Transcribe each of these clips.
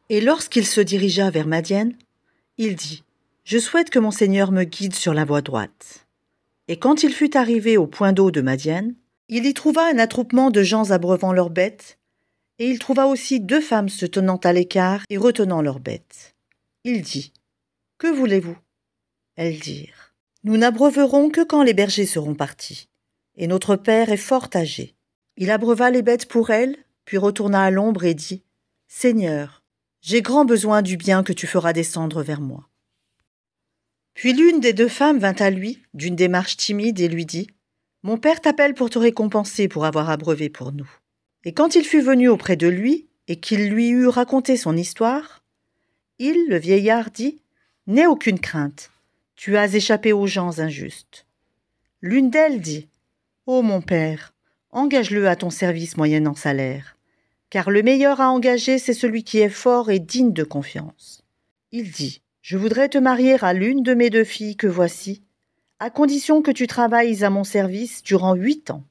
Et lorsqu'il se dirigea vers Madian, il dit « Je souhaite que mon Seigneur me guide sur la voie droite. » Et quand il fut arrivé au point d'eau de Madian, il y trouva un attroupement de gens abreuvant leurs bêtes, et il trouva aussi 2 femmes se tenant à l'écart et retenant leurs bêtes. Il dit « Que voulez-vous » Elles dirent « Nous n'abreuverons que quand les bergers seront partis, et notre père est fort âgé. » Il abreuva les bêtes pour elles, puis retourna à l'ombre et dit « Seigneur, j'ai grand besoin du bien que tu feras descendre vers moi. » Puis l'une des 2 femmes vint à lui, d'une démarche timide, et lui dit « Mon père t'appelle pour te récompenser pour avoir abreuvé pour nous. » Et quand il fut venu auprès de lui, et qu'il lui eut raconté son histoire, il, le vieillard, dit « N'aie aucune crainte, tu as échappé aux gens injustes. » L'une d'elles dit « Ô mon père, engage-le à ton service moyennant salaire, car le meilleur à engager, c'est celui qui est fort et digne de confiance. » Il dit « Je voudrais te marier à l'une de mes 2 filles que voici, à condition que tu travailles à mon service durant 8 ans.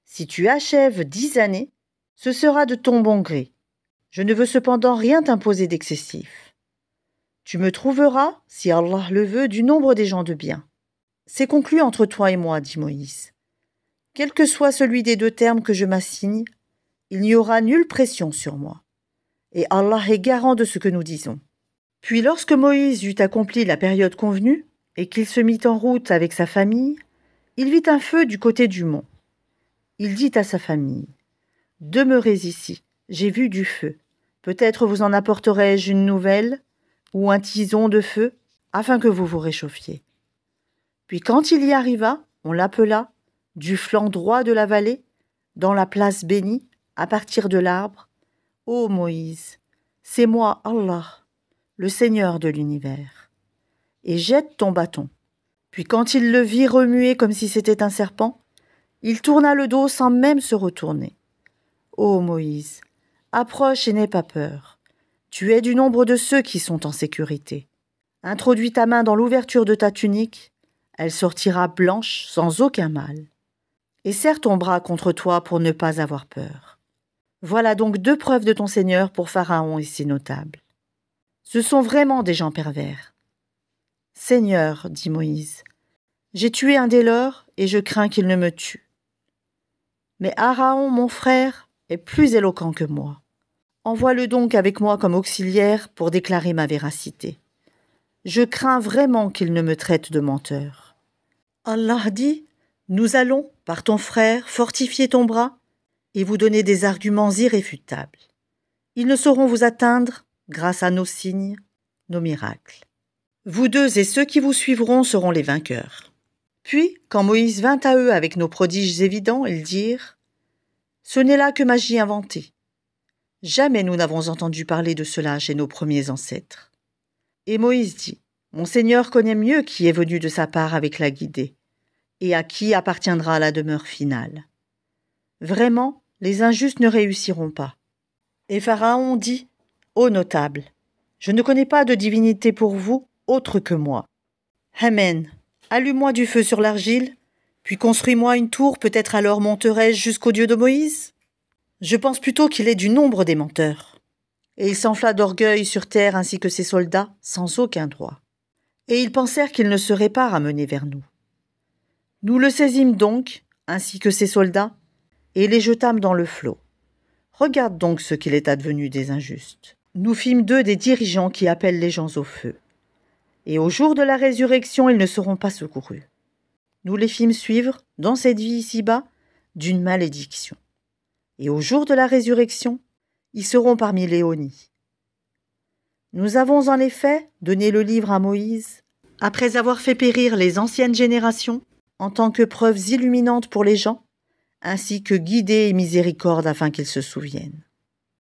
Si tu achèves 10 années, ce sera de ton bon gré. Je ne veux cependant rien t'imposer d'excessif. Tu me trouveras, si Allah le veut, du nombre des gens de bien. C'est conclu entre toi et moi, dit Moïse. Quel que soit celui des 2 termes que je m'assigne, il n'y aura nulle pression sur moi. Et Allah est garant de ce que nous disons. » Puis lorsque Moïse eut accompli la période convenue, et qu'il se mit en route avec sa famille, il vit un feu du côté du mont. Il dit à sa famille « Demeurez ici, j'ai vu du feu. Peut-être vous en apporterai-je une nouvelle, ou un tison de feu, afin que vous vous réchauffiez. » Puis quand il y arriva, on l'appela, du flanc droit de la vallée, dans la place bénie, à partir de l'arbre, « Ô Moïse, c'est moi, Allah, le Seigneur de l'univers. Et jette ton bâton. » Puis quand il le vit remuer comme si c'était un serpent, il tourna le dos sans même se retourner. « Ô Moïse, approche et n'aie pas peur. Tu es du nombre de ceux qui sont en sécurité. Introduis ta main dans l'ouverture de ta tunique, elle sortira blanche sans aucun mal. Et serre ton bras contre toi pour ne pas avoir peur. Voilà donc 2 preuves de ton Seigneur pour Pharaon et ses notables. Ce sont vraiment des gens pervers. »« Seigneur, dit Moïse, j'ai tué un des leurs et je crains qu'il ne me tue. Mais Aaron, mon frère, est plus éloquent que moi. Envoie-le donc avec moi comme auxiliaire pour déclarer ma véracité. Je crains vraiment qu'il ne me traite de menteur. » Allah dit « Nous allons, par ton frère, fortifier ton bras et vous donner des arguments irréfutables. Ils ne sauront vous atteindre grâce à nos signes, nos miracles. Vous 2 et ceux qui vous suivront seront les vainqueurs. » Puis, quand Moïse vint à eux avec nos prodiges évidents, ils dirent « Ce n'est là que magie inventée. Jamais nous n'avons entendu parler de cela chez nos premiers ancêtres. » Et Moïse dit « Mon Seigneur connaît mieux qui est venu de sa part avec la guidée, et à qui appartiendra la demeure finale. Vraiment, les injustes ne réussiront pas. » Et Pharaon dit « Ô notables, je ne connais pas de divinité pour vous autre que moi. Amen, allume-moi du feu sur l'argile, puis construis-moi une tour, peut-être alors monterai-je jusqu'au Dieu de Moïse. Je pense plutôt qu'il est du nombre des menteurs. » Et il s'enfla d'orgueil sur terre ainsi que ses soldats, sans aucun droit. Et ils pensèrent qu'ils ne seraient pas ramenés vers nous. Nous le saisîmes donc, ainsi que ses soldats, et les jetâmes dans le flot. Regarde donc ce qu'il est advenu des injustes. Nous fîmes d'eux des dirigeants qui appellent les gens au feu. Et au jour de la résurrection, ils ne seront pas secourus. Nous les fîmes suivre, dans cette vie ici-bas, d'une malédiction. Et au jour de la résurrection, ils seront parmi les honnis. Nous avons en effet donné le livre à Moïse, après avoir fait périr les anciennes générations, en tant que preuves illuminantes pour les gens, ainsi que guidée et miséricorde afin qu'ils se souviennent.